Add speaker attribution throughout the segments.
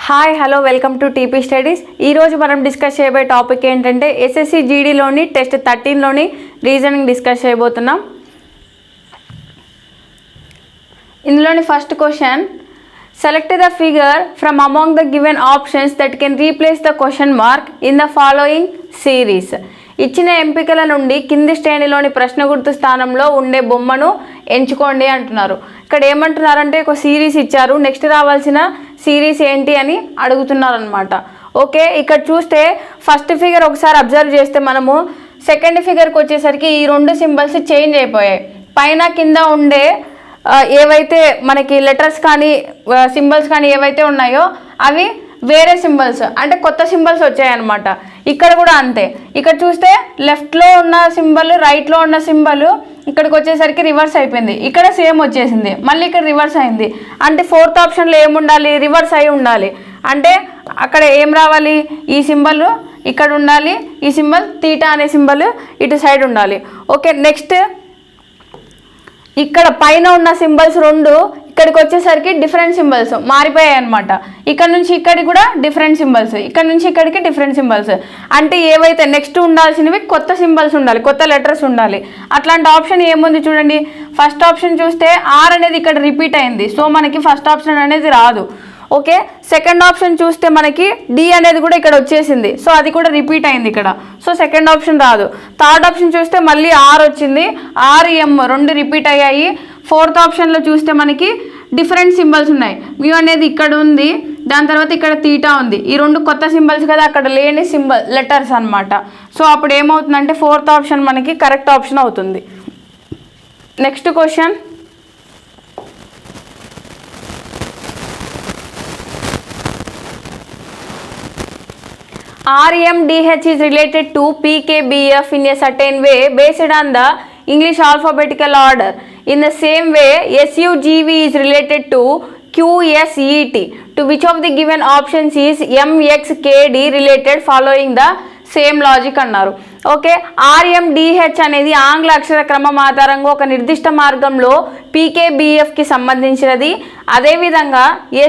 Speaker 1: Hi hello welcome to TP studies. ఈరోజు మనం discuss చేయబోయే టాపిక్ ఏంటంటే ఎస్ఎస్సి జీడీలోని టెస్ట్ 13లోని రీజనింగ్ డిస్కస్ చేయబోతున్నాం. ఇందులోని first question, select the figure from among the given options that can replace the question mark in the following series. ఇచ్చిన ఎంపికల నుండి కింది శ్రేణిలోని ప్రశ్న గుర్తు స్థానంలో ఉండే బొమ్మను ఎంచుకోండి అంటున్నారు. ఇక్కడ ఏమంటున్నారంటే ఒక సిరీస్ ఇచ్చారు, నెక్స్ట్ రావాల్సిన సిరీస్ ఏంటి అని అడుగుతున్నారు అనమాట. ఓకే, ఇక్కడ చూస్తే ఫస్ట్ ఫిగర్ ఒకసారి అబ్జర్వ్ చేస్తే మనము సెకండ్ ఫిగర్కి వచ్చేసరికి ఈ రెండు సింబల్స్ చేంజ్ అయిపోయాయి. పైన కింద ఉండే ఏవైతే మనకి లెటర్స్ కానీ సింబల్స్ కానీ ఏవైతే ఉన్నాయో అవి వేరే సింబల్స్, అంటే కొత్త సింబల్స్ వచ్చాయన్నమాట. ఇక్కడ కూడా అంతే. ఇక్కడ చూస్తే లెఫ్ట్లో ఉన్న సింబల్, రైట్లో ఉన్న సింబల్ ఇక్కడికి వచ్చేసరికి రివర్స్ అయిపోయింది. ఇక్కడ సేమ్ వచ్చేసింది, మళ్ళీ ఇక్కడ రివర్స్ అయింది. అంటే ఫోర్త్ ఆప్షన్లో ఏముండాలి? రివర్స్ అయి ఉండాలి. అంటే అక్కడ ఏం రావాలి? ఈ సింబల్ ఇక్కడ ఉండాలి, ఈ సింబల్ తీటా అనే సింబల్ ఇటు సైడ్ ఉండాలి. ఓకే, నెక్స్ట్ ఇక్కడ పైన ఉన్న సింబల్స్ రెండు ఇక్కడికి వచ్చేసరికి డిఫరెంట్ సింబల్స్ మారిపోయాయి అనమాట. ఇక్కడ నుంచి ఇక్కడికి కూడా డిఫరెంట్ సింబల్స్, ఇక్కడ నుంచి ఇక్కడికి డిఫరెంట్ సింబల్స్. అంటే ఏవైతే నెక్స్ట్ ఉండాల్సినవి కొత్త సింబల్స్ ఉండాలి, కొత్త లెటర్స్ ఉండాలి. అట్లాంటి ఆప్షన్ ఏముంది చూడండి. ఫస్ట్ ఆప్షన్ చూస్తే ఆర్ అనేది ఇక్కడ రిపీట్ అయింది, సో మనకి ఫస్ట్ ఆప్షన్ అనేది రాదు. ఓకే, సెకండ్ ఆప్షన్ చూస్తే మనకి డి అనేది కూడా ఇక్కడ వచ్చేసింది, సో అది కూడా రిపీట్ అయింది ఇక్కడ, సో సెకండ్ ఆప్షన్ రాదు. థర్డ్ ఆప్షన్ చూస్తే మళ్ళీ ఆర్ వచ్చింది, ఆర్ ఎం రెండు రిపీట్ అయ్యాయి. ఫోర్త్ ఆప్షన్లో చూస్తే మనకి డిఫరెంట్ సింబల్స్ ఉన్నాయి. మ్యూ అనేది ఇక్కడ ఉంది, దాని తర్వాత ఇక్కడ తీటా ఉంది. ఈ రెండు కొత్త సింబల్స్ కదా, అక్కడ లేని సింబల్ లెటర్స్ అనమాట. సో అప్పుడు ఏమవుతుందంటే ఫోర్త్ ఆప్షన్ మనకి కరెక్ట్ ఆప్షన్ అవుతుంది. Next question, RMDH is related to PKBF in a certain way based on the English alphabetical order. In the same way, SUGV is related to QSET. To which of the given options is MXKD related following the same logic అన్నారు. Okay, RMDH అనేది ఆంగ్ల అక్షర క్రమం ఆధారంగా ఒక నిర్దిష్ట మార్గంలో PKBFకి సంబంధించినది. అదేవిధంగా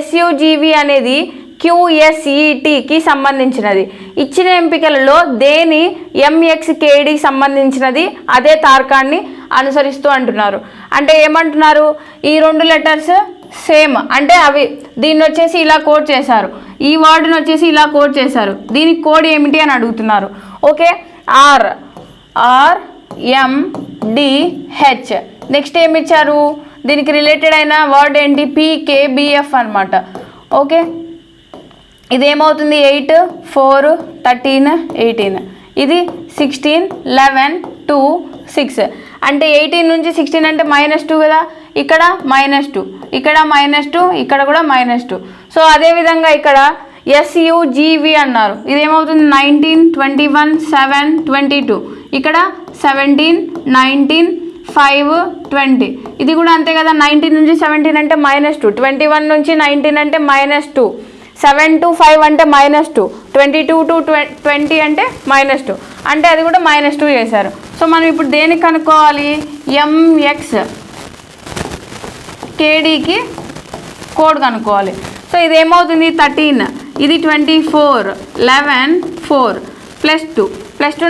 Speaker 1: SUGV అనేది QSETకి సంబంధించినది. ఇచ్చిన ఎంపికలలో దేని MXKDకి సంబంధించినది అదే తార్కాన్ని అనుసరిస్తూ అంటున్నారు. అంటే ఏమంటున్నారు? ఈ రెండు లెటర్స్ సేమ్, అంటే అవి దీన్ని వచ్చేసి ఇలా కోడ్ చేశారు, ఈ వర్డ్ని వచ్చేసి ఇలా కోడ్ చేశారు, దీనికి కోడ్ ఏమిటి అని అడుగుతున్నారు. Okay, RMDH. నెక్స్ట్ ఏమి ఇచ్చారు? దీనికి రిలేటెడ్ అయిన వర్డ్ ఏంటి? PKBF అనమాట. ఓకే, ఇదేమవుతుంది? 8, 4, 13, 18. ఇది 16, 11, 2, 6. అంటే 18 నుంచి 16 అంటే -2 కదా, ఇక్కడ -2, ఇక్కడ -2, ఇక్కడ కూడా -2. సో అదేవిధంగా ఇక్కడ SUGV అన్నారు. ఇదేమవుతుంది? 19, 21, 7, 22. ఇక్కడ 17, 19, 5, 20. ఇది కూడా అంతే కదా, 19 నుంచి 17 అంటే -2, 21 నుంచి 19 అంటే -2, 7 to 5 అంటే -2, 22 to 20 అంటే -2, అంటే అది కూడా -2 చేశారు. సో మనం ఇప్పుడు దేనికి కనుక్కోవాలి? MXKDకి కోడ్ కనుక్కోవాలి. సో ఇదేమవుతుంది? 13, ఇది 24, 11, 4 +2 +2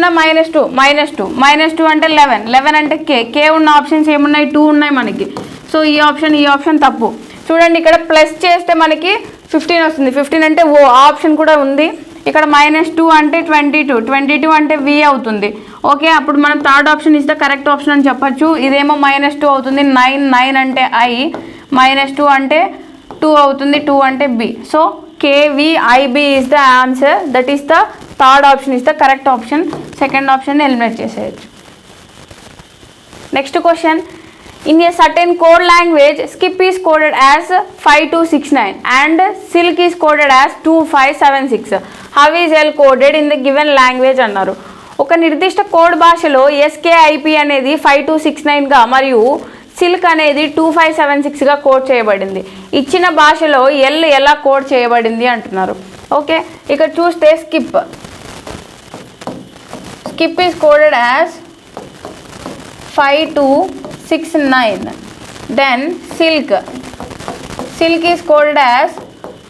Speaker 1: -2 అంటే 11 అంటే K ఉన్న ఆప్షన్స్ ఏమున్నాయి? 2 ఉన్నాయి మనకి. సో ఈ ఆప్షన్ తప్పు. చూడండి, ఇక్కడ ప్లస్ చేస్తే మనకి 15 వస్తుంది. 15 అంటే ఓ ఆప్షన్ కూడా ఉంది. ఇక్కడ -2 అంటే 22 అంటే V అవుతుంది. ఓకే, అప్పుడు మనం third option is the correct option అని చెప్పచ్చు. ఇదేమో -2 అవుతుంది, 9 అంటే I, -2 అంటే 2 అవుతుంది, 2 అంటే B. So KVIB is the answer. That is the third option is the correct option. Second option eliminate చేసేయచ్చు. Next question, in a certain code language, skip is coded as 5269 and silk is coded as 2576. How is L coded in the given language అన్నారు. ఒక నిర్దిష్ట code భాషలో SKIP అనేది 5269గా మరియు silk అనేది 2576గా code చేయబడింది. ఇచ్చిన భాషలో L ఎలా కోడ్ చేయబడింది అంటున్నారు. ఓకే, ఇక్కడ చూస్తే skip is coded as 5269. Then silk is coded as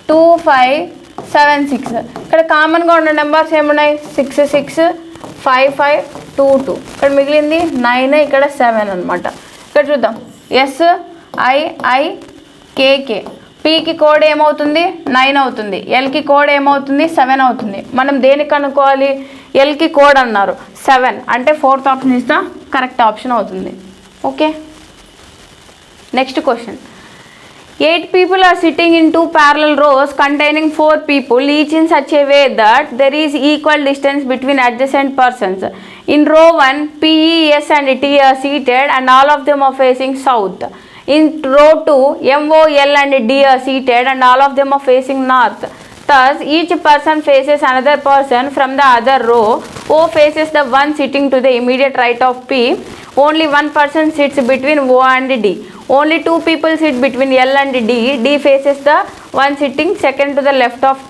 Speaker 1: 2576. 7 6. ఇక్కడ కామన్గా ఉన్న నెంబర్స్ ఏమున్నాయి 6 6 5 5 2 2. ఇక్కడ మిగిలింది 9, ఇక్కడ 7 అనమాట. ఇక్కడ చూద్దాం SIIKK. Pకి కోడ్ ఏమవుతుంది 9 అవుతుంది, Lకి కోడ్ ఏమవుతుంది 7 అవుతుంది. మనం దేనికి కనుక్కోవాలి? Lకి కోడ్ అన్నారు 7 అంటే 4th option is the correct option అవుతుంది. Okay, next question. 8 people are sitting in 2 parallel rows containing 4 people each in such a way that there is equal distance between adjacent persons. In row 1, P, E, S and T are seated and all of them are facing south. In row 2, M, O, L and D are seated and all of them are facing north. Thus, each person faces another person from the other row. O faces the one sitting to the immediate right of P. Only one person sits between O and D. Only 2 people sit between L and D. D faces the one sitting second to the left of T.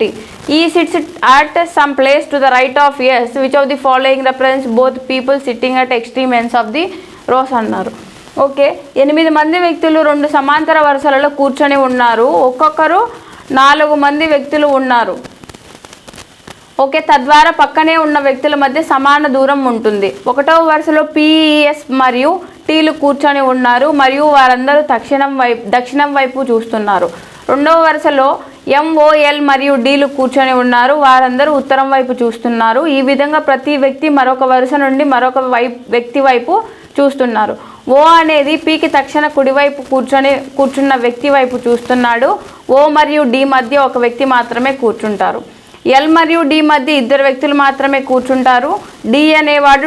Speaker 1: E sits at some place to the right of S. Which of the following represents both people sitting at extreme ends of the rows అన్నారు. Okay, 8 మంది వ్యక్తులు 2 సమాంతర వరుసలలో కూర్చొని ఉన్నారు. ఒక్కొక్కరు 4 మంది వ్యక్తులు ఉన్నారు. ఓకే, తద్వారా పక్కనే ఉన్న వ్యక్తుల మధ్య సమాన దూరం ఉంటుంది. 1వ వరుసలో PES మరియు Tలు కూర్చొని ఉన్నారు మరియు వారందరూ దక్షిణం వైపు చూస్తున్నారు. 2వ వరుసలో MOL మరియు Dలు కూర్చొని ఉన్నారు, వారందరూ ఉత్తరం వైపు చూస్తున్నారు. ఈ విధంగా ప్రతి వ్యక్తి మరొక వరుస నుండి మరొక వ్యక్తి వైపు చూస్తున్నారు. O అనేది Pకి తక్షణ కుడివైపు కూర్చున్న వ్యక్తి వైపు చూస్తున్నాడు. O మరియు D మధ్య ఒక వ్యక్తి మాత్రమే కూర్చుంటారు. L మరియు D మధ్య 2 వ్యక్తులు మాత్రమే కూర్చుంటారు. D అనేవాడు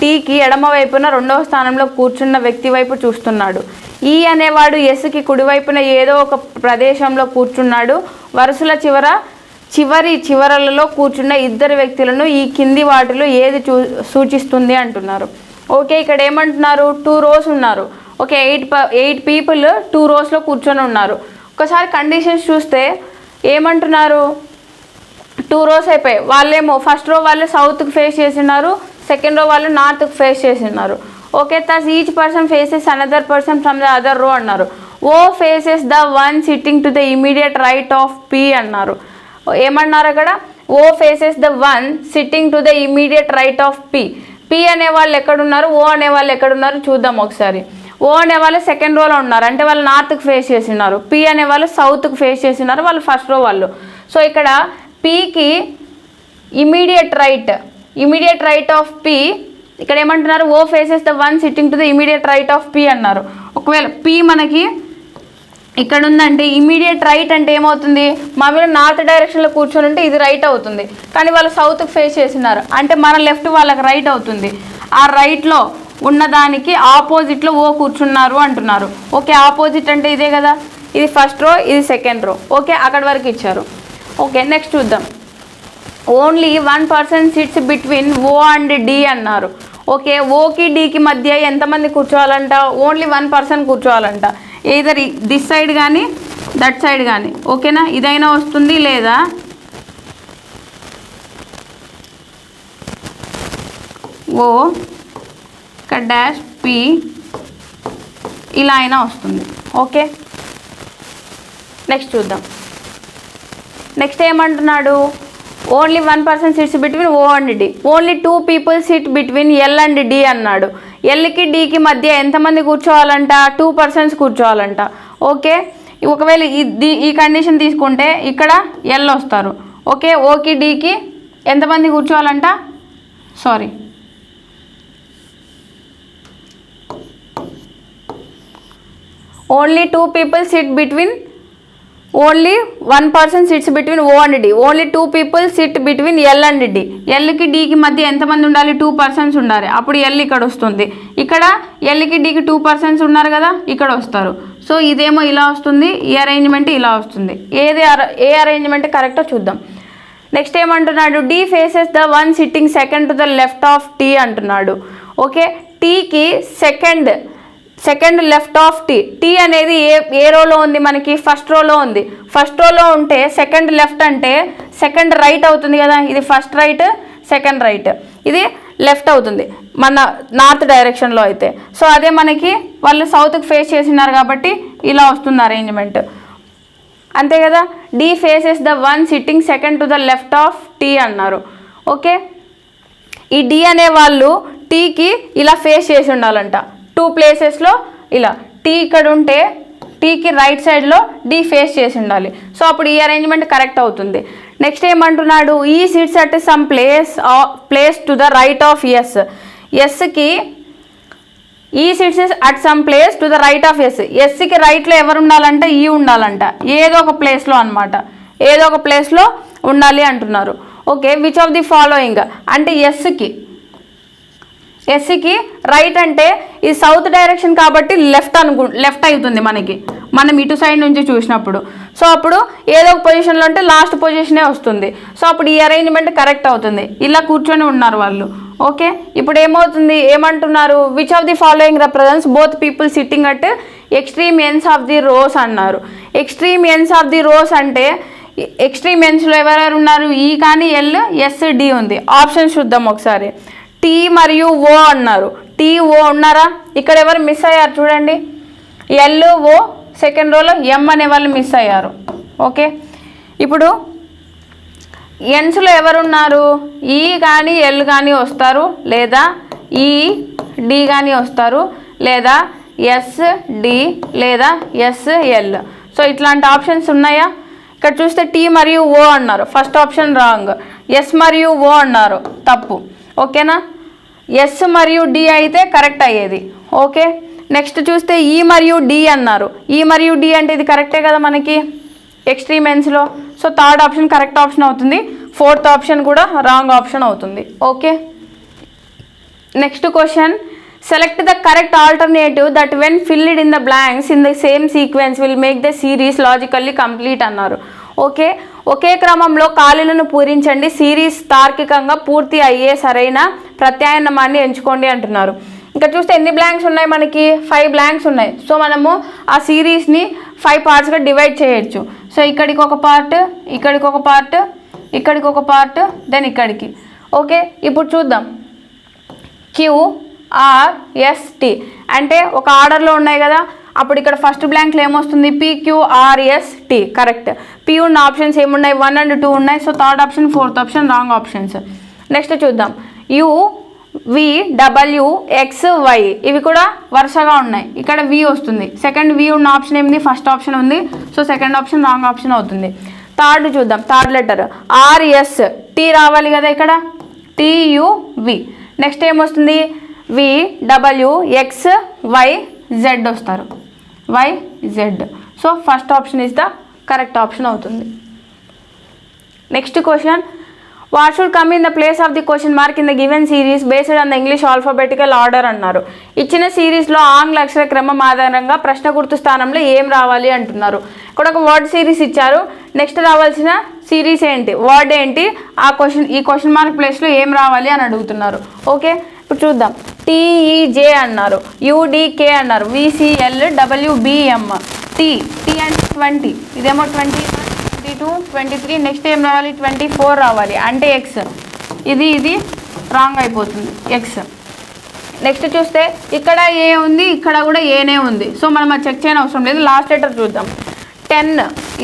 Speaker 1: Tకి ఎడమ వైపున 2వ స్థానంలో కూర్చున్న వ్యక్తి వైపు చూస్తున్నాడు. E అనేవాడు Sకి కుడివైపున ఏదో ఒక ప్రదేశంలో కూర్చున్నాడు. వరుసల చివరలలో కూర్చున్న 2 వ్యక్తులను ఈ కింది వాటిలో ఏది సూచిస్తుంది అంటున్నారు. ఓకే, ఇక్కడ ఏమంటున్నారు 2 rows ఉన్నారు. ఓకే, 8 people 2 rowsలో కూర్చొని ఉన్నారు. ఒకసారి కండిషన్స్ చూస్తే ఏమంటున్నారు, 2 rows అయిపోయాయి. వాళ్ళేమో ఫస్ట్ రో వాళ్ళు సౌత్కి ఫేస్ చేసినారు, సెకండ్ రో వాళ్ళు నార్త్కి ఫేస్ చేసినారు. Okay, thus each person faces another person from the other row అన్నారు. O faces the one sitting to the immediate right of P అన్నారు. ఏమన్నారు అక్కడ? O faces the one sitting to the immediate right of P. P అనే వాళ్ళు ఎక్కడున్నారు, O అనే వాళ్ళు ఎక్కడున్నారు చూద్దాం ఒకసారి. O అనే వాళ్ళు సెకండ్ రోలో ఉన్నారు, అంటే వాళ్ళు నార్త్కి ఫేస్ చేసినారు. P అనే వాళ్ళు సౌత్కి ఫేస్ చేసినారు, వాళ్ళు ఫస్ట్ రో వాళ్ళు. సో ఇక్కడ Pకి ఇమీడియట్ రైట్ ఆఫ్ P. ఇక్కడ ఏమంటున్నారు, O faces the one sitting to the immediate right of P అన్నారు. ఒకవేళ P మనకి ఇక్కడ ఉందంటే ఇమీడియట్ రైట్ అంటే ఏమవుతుంది, మామూలుగా నార్త్ డైరెక్షన్లో కూర్చొని ఉంటే ఇది రైట్ అవుతుంది, కానీ వాళ్ళు సౌత్కి ఫేస్ చేసినారు అంటే మన లెఫ్ట్ వాళ్ళకి రైట్ అవుతుంది. ఆ రైట్లో ఉన్నదానికి ఆపోజిట్లో O కూర్చున్నారు అంటున్నారు. ఓకే, ఆపోజిట్ అంటే ఇదే కదా, ఇది ఫస్ట్ రో, ఇది సెకండ్ రో. ఓకే, అక్కడి వరకు ఇచ్చారు. ఓకే, నెక్స్ట్ చూద్దాం. Only 1 person sits between O and D అన్నారు. ఓకే, ఓకి డీకి మధ్య ఎంతమంది కూర్చోవాలంట, ఓన్లీ 1 person కూర్చోవాలంట. ఏదర్ దిస్ సైడ్ కానీ దట్ సైడ్ కానీ. ఓకేనా, ఇదైనా వస్తుంది లేదా O ఇక్కడ డాష్ P ఇలా అయినా వస్తుంది. ఓకే, నెక్స్ట్ చూద్దాం. నెక్స్ట్ ఏమంటున్నాడు, only 1 person sits between O and D. Only 2 people sit between L and D అన్నాడు. Lకి Dకి మధ్య ఎంతమంది కూర్చోవాలంట, 2 persons కూర్చోవాలంట. ఓకే, ఒకవేళ ఈ కండిషన్ తీసుకుంటే ఇక్కడ L వస్తారు. ఓకే, ఓకి Dకి ఎంతమంది కూర్చోవాలంట, sorry only 2 people sit between, only 1 person sits between O and D. Only 2 people sit between L and D. Lకి Dకి మధ్య ఎంతమంది ఉండాలి, 2 persons ఉండాలి. అప్పుడు L ఇక్కడ వస్తుంది. ఇక్కడ Lకి Dకి 2 persons ఉన్నారు కదా, ఇక్కడ వస్తారు. సో ఇదేమో ఇలా వస్తుంది, ఈ అరేంజ్మెంట్ ఇలా వస్తుంది. ఏ అరేంజ్మెంట్ కరెక్టో చూద్దాం. నెక్స్ట్ ఏమంటున్నాడు, D faces the one sitting second to the left of T అంటున్నాడు. ఓకే, Tకి సెకండ్ లెఫ్ట్ ఆఫ్ T అనేది ఏ రోలో ఉంది, మనకి ఫస్ట్ రోలో ఉంది. ఫస్ట్ రోలో ఉంటే సెకండ్ లెఫ్ట్ అంటే సెకండ్ రైట్ అవుతుంది కదా, ఇది ఫస్ట్ రైట్ సెకండ్ రైట్, ఇది లెఫ్ట్ అవుతుంది మన నార్త్ డైరెక్షన్లో అయితే. సో అదే మనకి వాళ్ళు సౌత్కి ఫేస్ చేసినారు కాబట్టి ఇలా వస్తుంది అరేంజ్మెంట్. అంతే కదా. D faces the one sitting second to the left of T అన్నారు. ఓకే, ఈ డి అనే వాళ్ళు టీకి ఇలా ఫేస్ చేసి ఉండాలంట. 2 ప్లేసెస్లో ఇలా టీ ఇక్కడ ఉంటే టీకి రైట్ సైడ్లో డి ఫేస్ చేసి ఉండాలి. సో అప్పుడు ఈ అరేంజ్మెంట్ కరెక్ట్ అవుతుంది. నెక్స్ట్ ఏమంటున్నాడు, E sits at some place to the right of S. ఎస్కి E sits at some place to the right of S. ఎస్కి రైట్లో ఎవరు ఉండాలంట, ఈ ఉండాలంట. ఏదో ఒక ప్లేస్లో అనమాట, ఏదో ఒక ప్లేస్లో ఉండాలి అంటున్నారు. Okay, which of the following అంటే ఎస్కి రైట్ అంటే ఈ సౌత్ డైరెక్షన్ కాబట్టి లెఫ్ట్ అవుతుంది మనం ఇటు సైడ్ నుంచి చూసినప్పుడు. సో అప్పుడు ఏదో ఒక పొజిషన్లో ఉంటే లాస్ట్ పొజిషనే వస్తుంది. సో అప్పుడు ఈ అరేంజ్మెంట్ కరెక్ట్ అవుతుంది. ఇలా కూర్చొని ఉన్నారు వాళ్ళు. ఓకే, ఇప్పుడు ఏమంటున్నారు, which of the following represents both people sitting at extreme ends of the rows అన్నారు. Extreme ends of the rows అంటే ఎక్స్ట్రీమ్ ఎండ్స్లో ఎవరెవరు ఉన్నారు, ఈ కానీ ఎల్, ఎస్, డి ఉంది. ఆప్షన్ చూద్దాం ఒకసారి. టీ మరియు ఓ అన్నారు. టీ ఓ ఉన్నారా, ఇక్కడ ఎవరు మిస్ అయ్యారు చూడండి. ఎల్ ఓ సెకండ్ రోలో ఎం అనే వాళ్ళు మిస్ అయ్యారు. ఓకే, ఇప్పుడు ఎన్స్లో ఎవరున్నారు, ఈ కానీ ఎల్ కానీ వస్తారు, లేదా ఈ డి కానీ వస్తారు, లేదా ఎస్ డి, లేదా ఎస్ ఎల్. సో ఇట్లాంటి ఆప్షన్స్ ఉన్నాయా. ఇక్కడ చూస్తే టీ మరియు ఓ అన్నారు, ఫస్ట్ ఆప్షన్ రాంగ్. ఎస్ మరియు ఓ అన్నారు, తప్పు. ఓకేనా, ఎస్ మరియు డి అయితే కరెక్ట్ అయ్యేది. ఓకే, నెక్స్ట్ చూస్తే ఈ మరియు డి అన్నారు. ఈ మరియు డి అంటే ఇది కరెక్టే కదా మనకి ఎక్స్ట్రీమ్ ఎండ్స్లో. So third option correct option అవుతుంది. ఫోర్త్ ఆప్షన్ కూడా రాంగ్ ఆప్షన్ అవుతుంది. Okay, next question, select the correct alternative that when filled in the blanks in the same sequence will make the series logically complete అన్నారు. Okay, ఒకే క్రమంలో ఖాళీలను పూరించండి, series తార్కికంగా పూర్తి అయ్యే సరైన ప్రత్యామ్నాయాన్ని ఎంచుకోండి అంటున్నారు. ఇక్కడ చూస్తే ఎన్ని బ్లాంక్స్ ఉన్నాయి, మనకి 5 బ్లాంక్స్ ఉన్నాయి. సో మనము ఆ సిరీస్ని 5 పార్ట్స్గా డివైడ్ చేయొచ్చు. సో ఇక్కడికి ఒక పార్ట్, ఇక్కడికి ఒక పార్ట్, ఇక్కడికి ఒక పార్ట్, దెన్ ఇక్కడికి. ఓకే, ఇప్పుడు చూద్దాం. QRST అంటే ఒక ఆర్డర్లో ఉన్నాయి కదా. అప్పుడు ఇక్కడ ఫస్ట్ బ్లాంక్లో ఏమొస్తుంది, PQRST కరెక్ట్. పి ఉన్న ఆప్షన్స్ ఏమున్నాయి, 1 and 2 ఉన్నాయి. So third option, fourth option wrong options. Next చూద్దాం. UVWXY ఇవి కూడా వరుసగా ఉన్నాయి. ఇక్కడ V వస్తుంది. సెకండ్ V ఉన్న ఆప్షన్ ఏమిటి, ఫస్ట్ ఆప్షన్ ఉంది. So second option wrong option అవుతుంది. థర్డ్ చూద్దాం, థర్డ్ లెటర్ RS, T రావాలి కదా ఇక్కడ, TUV. నెక్స్ట్ ఏమొస్తుంది, VWXYZ వస్తారు, YZ. So first option is the correct option అవుతుంది. Next question, what should come in the place of the question mark in the given series based on the English alphabetical order అన్నారు. ఇచ్చిన సిరీస్లో ఆంగ్ల అక్షర క్రమం ఆధారంగా ప్రశ్న గుర్తు స్థానంలో ఏం రావాలి అంటున్నారు. ఇక్కడ ఒక వర్డ్ సిరీస్ ఇచ్చారు. నెక్స్ట్ రావాల్సిన సిరీస్ ఏంటి, వర్డ్ ఏంటి, ఈ క్వశ్చన్ మార్క్ ప్లేస్లో ఏం రావాలి అని అడుగుతున్నారు. ఓకే, ఇప్పుడు చూద్దాం. TEJ అన్నారు, UDK అన్నారు, VCLWBM. T అంటే 20, ఇదేమో 21, 22, 23. నెక్స్ట్ ఏం రావాలి, 24 రావాలి, అంటే X. ఇది రాంగ్ అయిపోతుంది, X. నెక్స్ట్ చూస్తే ఇక్కడ ఏ ఉంది, ఇక్కడ కూడా ఏనే ఉంది. సో మనం అది చెక్ చేయని అవసరం లేదు. లాస్ట్ లెటర్ చూద్దాం. 10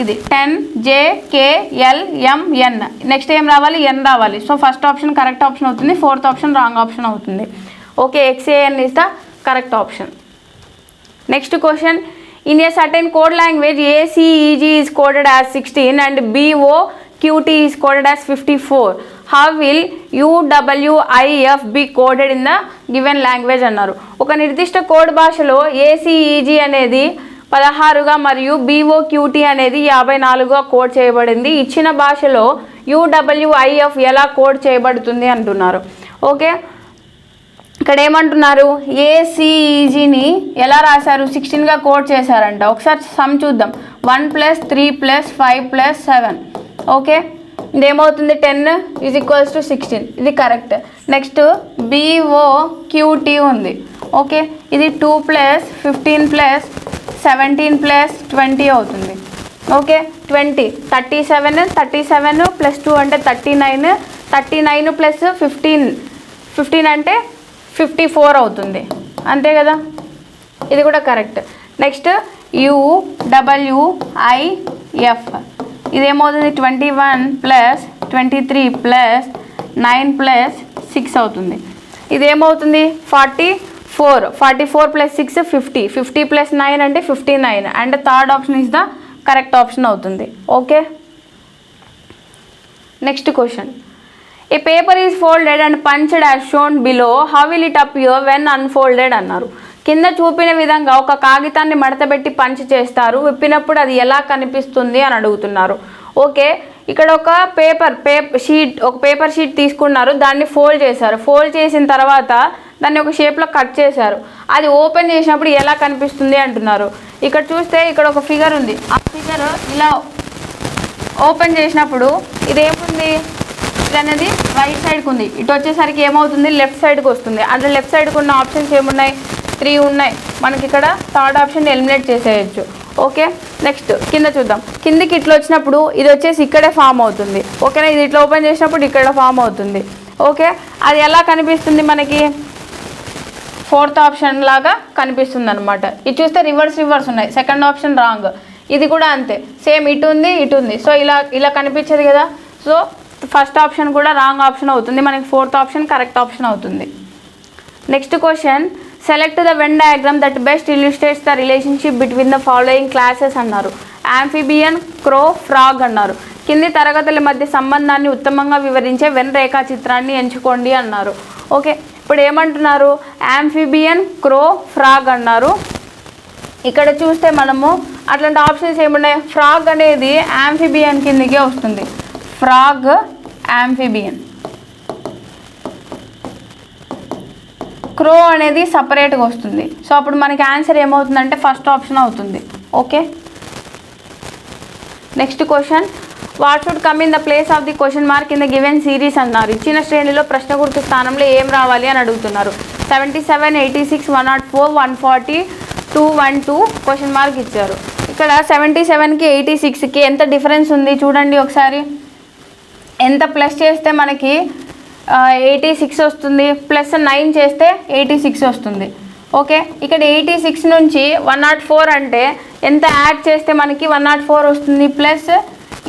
Speaker 1: ఇది 10, JLMN. నెక్స్ట్ ఏం రావాలి, N రావాలి. So first option correct option అవుతుంది, ఫోర్త్ ఆప్షన్ రాంగ్ ఆప్షన్ అవుతుంది. Okay, XAN is the correct option. Next question, in a certain code language ACEG is coded as 16 and BOQT is coded as 54. How will UWIF be coded in the given language అన్నారు. ఒక నిర్దిష్ట code భాషలో ACEG అనేది 16గా మరియు BOQT అనేది 54గా code చేయబడింది. ఇచ్చిన భాషలో UWIF ఎలా కోడ్ చేయబడుతుంది అంటున్నారు. ఓకే, ఇక్కడ ఏమంటున్నారు, ACEGని ఎలా రాశారు, 16గా కోడ్ చేశారంట. ఒకసారి సమ్ చూద్దాం. 1 + 3 + 5 + 7. ఓకే, ఇదేమవుతుంది, 10 = 16. ఇది కరెక్ట్. నెక్స్ట్ BOQT ఉంది. ఓకే, ఇది 2 + 15 + 17 + 20 అవుతుంది. ఓకే, 20, 37 + 2 అంటే 39, 39 + 15 అంటే 54 అవుతుంది. అంతే కదా, ఇది కూడా కరెక్ట్. Next UWIF. ఇదేమవుతుంది 21 + 23 + 9 + 6 అవుతుంది. ఇదేమవుతుంది 44 + 6 50 50 + 9 అంటే 59 and third option is the correct option అవుతుంది. Okay, next question. A paper is folded and punched as shown below, how will it appear when unfolded అన్నారు. కింద చూపిన విధంగా ఒక కాగితాన్ని మడతబెట్టి పంచ్ చేస్తారు, విప్పినప్పుడు అది ఎలా కనిపిస్తుంది అని అడుగుతున్నారు. ఓకే, ఇక్కడ ఒక పేపర్ షీట్ తీసుకున్నారు, దాన్ని ఫోల్డ్ చేశారు. ఫోల్డ్ చేసిన తర్వాత దాన్ని ఒక షేప్లో కట్ చేశారు. అది ఓపెన్ చేసినప్పుడు ఎలా కనిపిస్తుంది అంటున్నారు. ఇక్కడ చూస్తే ఇక్కడ ఒక ఫిగర్ ఉంది. ఆ ఫిగర్ ఇలా ఓపెన్ చేసినప్పుడు ఇదేముంది, ఇది అనేది రైట్ సైడ్కి ఉంది. ఇటు వచ్చేసరికి ఏమవుతుంది, లెఫ్ట్ సైడ్కి వస్తుంది. అంటే లెఫ్ట్ సైడ్కి ఉన్న ఆప్షన్స్ ఏమున్నాయి, 3 ఉన్నాయి. మనకి ఇక్కడ థర్డ్ ఆప్షన్ ఎలిమినేట్ చేసేయచ్చు. ఓకే, నెక్స్ట్ కింద చూద్దాం. కిందికి ఇట్లా వచ్చినప్పుడు ఇది వచ్చేసి ఇక్కడే ఫామ్ అవుతుంది. ఓకేనా, ఇది ఇట్లా ఓపెన్ చేసినప్పుడు ఇక్కడ ఫామ్ అవుతుంది. ఓకే, అది ఎలా కనిపిస్తుంది మనకి, ఫోర్త్ ఆప్షన్ లాగా కనిపిస్తుంది అనమాట. ఇది చూస్తే రివర్స్ ఉన్నాయి. Second option wrong. ఇది కూడా అంతే, సేమ్ ఇటు ఉంది. సో ఇలా కనిపించదు కదా. సో ఫస్ట్ ఆప్షన్ కూడా రాంగ్ ఆప్షన్ అవుతుంది. మనకి ఫోర్త్ ఆప్షన్ కరెక్ట్ ఆప్షన్ అవుతుంది. Next question. Select the Venn diagram that best illustrates the relationship between the following classes అన్నారు. యాంఫిబియన్, క్రో, ఫ్రాగ్ అన్నారు. కింది తరగతుల మధ్య సంబంధాన్ని ఉత్తమంగా వివరించే వెన్ రేఖాచిత్రాన్ని ఎంచుకోండి అన్నారు. ఓకే, ఇప్పుడు ఏమంటున్నారు, యాంఫిబియన్, క్రో, ఫ్రాగ్ అన్నారు. ఇక్కడ చూస్తే మనము అట్లాంటి ఆప్షన్స్ ఏమున్నాయి, ఫ్రాగ్ అనేది యాంఫిబియన్ కిందకే వస్తుంది. Frog amphibian. క్రో అనేది సపరేట్గా వస్తుంది. సో అప్పుడు మనకి ఆన్సర్ ఏమవుతుందంటే ఫస్ట్ ఆప్షన్ అవుతుంది. Okay, next question. What should come in the place of the question mark in the given series అన్నారు. ఇచ్చిన శ్రేణిలో ప్రశ్న గుర్తు స్థానంలో ఏం రావాలి అని అడుగుతున్నారు. 77, 86, 104, 140, 212 క్వశ్చన్ మార్క్ ఇచ్చారు. ఇక్కడ 77కి 86కి ఎంత డిఫరెన్స్ ఉంది చూడండి ఒకసారి. ఎంత ప్లస్ చేస్తే మనకి 86 వస్తుంది, ప్లస్ 9 చేస్తే 86 వస్తుంది. ఓకే, ఇక్కడ 86 నుంచి 104 అంటే ఎంత యాడ్ చేస్తే మనకి 104 వస్తుంది, ప్లస్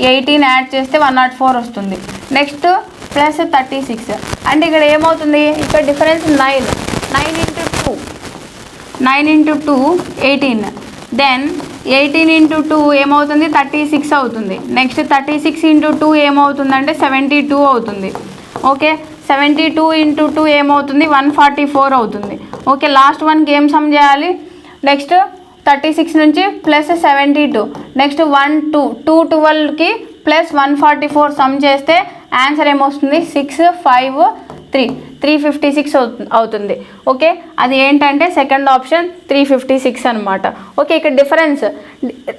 Speaker 1: 18 యాడ్ చేస్తే 104 వస్తుంది. నెక్స్ట్ ప్లస్ 36 అంటే ఇక్కడ ఏమవుతుంది, ఇక్కడ డిఫరెన్స్ 9 into 2 18. దెన్ 18 into 2 ఏమవుతుంది, 36 అవుతుంది. నెక్స్ట్ 36 into 2 ఏమవుతుందంటే 72 అవుతుంది. ఓకే, 72 into 2 ఏమవుతుంది, 144 అవుతుంది. ఓకే, లాస్ట్ వన్కి ఏం సమ్ చేయాలి, నెక్స్ట్ 36 నుంచి ప్లస్ 72, నెక్స్ట్ 212కి ప్లస్ 144 సమ్ చేస్తే ఆన్సర్ ఏమొస్తుంది, 6, 5, 356 అవుతుంది. ఓకే, అది ఏంటంటే సెకండ్ ఆప్షన్ 356 అనమాట. ఓకే, ఇక్కడ డిఫరెన్స్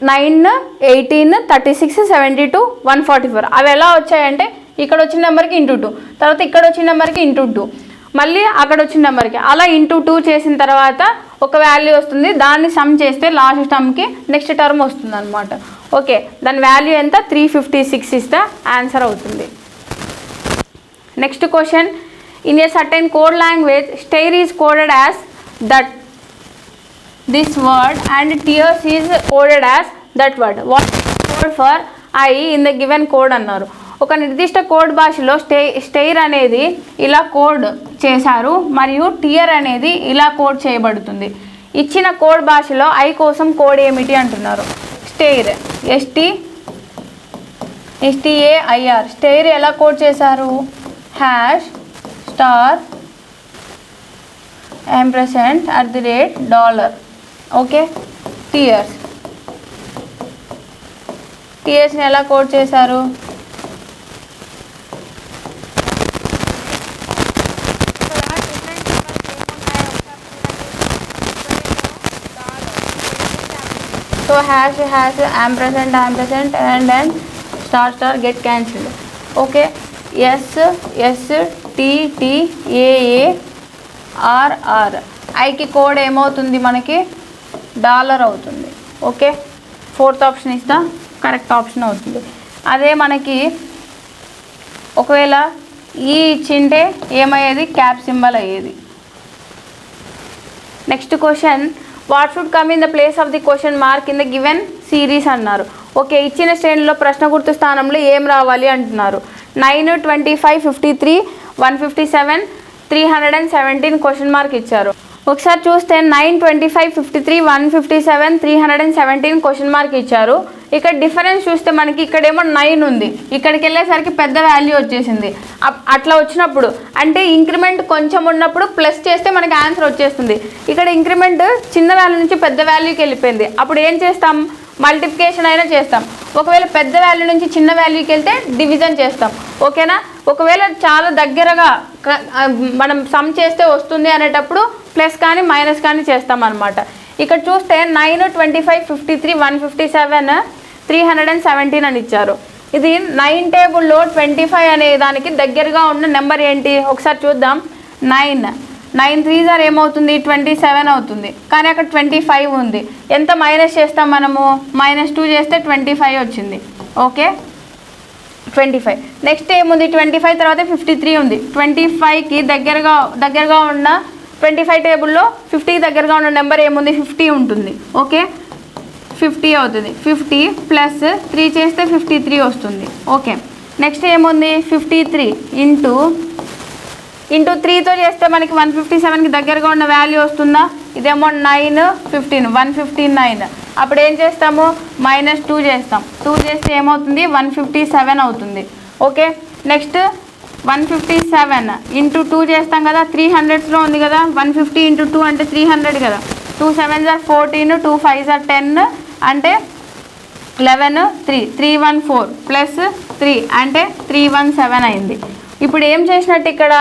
Speaker 1: 9, 18, 36, 72, 144 అవి ఎలా వచ్చాయంటే ఇక్కడ వచ్చిన నెంబర్కి ఇంటూ 2, తర్వాత ఇక్కడ వచ్చిన నెంబర్కి ఇంటూ 2, మళ్ళీ అక్కడ వచ్చిన నెంబర్కి అలా ఇంటూ 2 చేసిన తర్వాత ఒక వాల్యూ వస్తుంది. దాన్ని సమ్ చేస్తే లాస్ట్ టర్మ్కి నెక్స్ట్ టర్మ్ వస్తుంది అనమాట. ఓకే, దాని వాల్యూ ఎంత, 356 ఇస్తే ఆన్సర్ అవుతుంది. Next question. In a certain code language, stair is coded as this word and tears is coded as that word. What is the code for I in the given code అన్నారు. ఒక నిర్దిష్ట code భాషలో stair అనేది ఇలా code చేశారు మరియు tear అనేది ఇలా కోడ్ చేయబడుతుంది. ఇచ్చిన కోడ్ భాషలో ఐ కోసం కోడ్ ఏమిటి అంటున్నారు. స్టెయిర్ STAIR స్టెయిర్ ఎలా కోడ్ చేశారు, హ్యాష్ స్టార్ $@ ఓకే, టియర్స్ని ఎలా కోడ్ చేశారు, so hash ampersand and then star get cancelled. Okay, STTAARR ఐకి కోడ్ ఏమవుతుంది మనకి డాలర్ అవుతుంది. Okay, fourth option is the correct option అవుతుంది. అదే మనకి ఒకవేళ ఈ ఇచ్చింటే ఏమయ్యేది, క్యాప్ సింబల్ అయ్యేది. Next question. What should come in the place of the question mark in the given series అన్నారు. ఓకే, ఇచ్చిన శ్రేణిలో ప్రశ్న గుర్తు స్థానంలో ఏం రావాలి అంటున్నారు. 9, 25, 53, 157, 317 క్వశ్చన్ మార్క్ ఇచ్చారు. ఒకసారి చూస్తే 9, 25, 53, 157, 317 క్వశ్చన్ మార్క్ ఇచ్చారు. ఇక్కడ డిఫరెన్స్ చూస్తే మనకి ఇక్కడేమో 9 ఉంది, ఇక్కడికి వెళ్ళేసరికి పెద్ద వాల్యూ వచ్చేసింది. అట్లా వచ్చినప్పుడు అంటే ఇంక్రిమెంట్ కొంచెం ఉన్నప్పుడు ప్లస్ చేస్తే మనకి ఆన్సర్ వచ్చేస్తుంది. ఇక్కడ ఇంక్రిమెంట్ చిన్న వాల్యూ నుంచి పెద్ద వాల్యూకి వెళ్ళిపోయింది. అప్పుడు ఏం చేస్తాం, మల్టిప్లికేషన్ అయినా చేస్తాం. ఒకవేళ పెద్ద వాల్యూ నుంచి చిన్న వాల్యూకి వెళ్తే డివిజన్ చేస్తాం. ఓకేనా, ఒకవేళ చాలా దగ్గరగా మనం సమ్ చేస్తే వస్తుంది అనేటప్పుడు ప్లస్ కానీ మైనస్ కానీ చేస్తాం అనమాట. ఇక్కడ చూస్తే 9, 25, 53, 157, 317 అని ఇచ్చారు. ఇది 9 టేబుల్లో 25 అనే దానికి దగ్గరగా ఉన్న నెంబర్ ఏంటి ఒకసారి చూద్దాం. 9 3 ఏమవుతుంది, 27 అవుతుంది. కానీ అక్కడ 25 ఉంది. ఎంత మైనస్ చేస్తాం మనము, -2 చేస్తే 25 వచ్చింది. ఓకే, 25. నెక్స్ట్ ఏముంది, 25 తర్వాత 53 ఉంది. 25కి దగ్గరగా ఉన్న 25 టేబుల్లో 50కి దగ్గరగా ఉన్న నెంబర్ ఏముంది, 50 ఉంటుంది. ఓకే, 50 అవుతుంది. 50 ప్లస్ 3 చేస్తే 53 వస్తుంది. ఓకే, నెక్స్ట్ ఏముంది, 53 ఇంటూ 3తో చేస్తే మనకి 157కి దగ్గరగా ఉన్న వాల్యూ వస్తుందా. ఇదేమో 9, 15, 159. అప్పుడు ఏం చేస్తాము, -2 చేస్తాం. 2 చేస్తే ఏమవుతుంది, 157 అవుతుంది. ఓకే, నెక్స్ట్ 157 ఇంటూ 2 చేస్తాం కదా, 300లో ఉంది కదా. 150 ఇంటూ 2 అంటే 300 కదా. 2 7s are 14, 2 5s are 10 అంటే 11, 314 ప్లస్ 3 అంటే 317 అయింది. ఇప్పుడు ఏం చేసినట్టు ఇక్కడ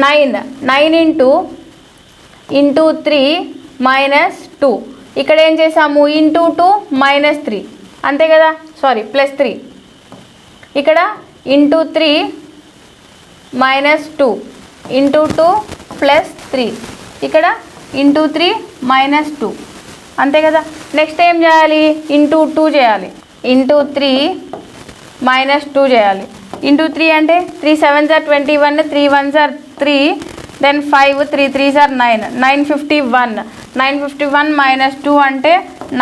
Speaker 1: 9 ఇంటూ 3 -2. ఇక్కడ ఏం చేసాము, ఇంటూ 2 -3 అంతే కదా, సారీ ప్లస్ 3. ఇక్కడ ఇంటూ 3 -2 ఇంటూ 2 ప్లస్ 3. ఇక్కడ ఇంటూ 3 -2 అంతే కదా. నెక్స్ట్ ఏం చేయాలి, ఇంటూ 2 చేయాలి. ఇంటూ 3 -2 చేయాలి. ఇంటూ 3 అంటే 3 7s are 21, 3 1s are 3, then 5, 3 3s are 9, 951. 951 -2 అంటే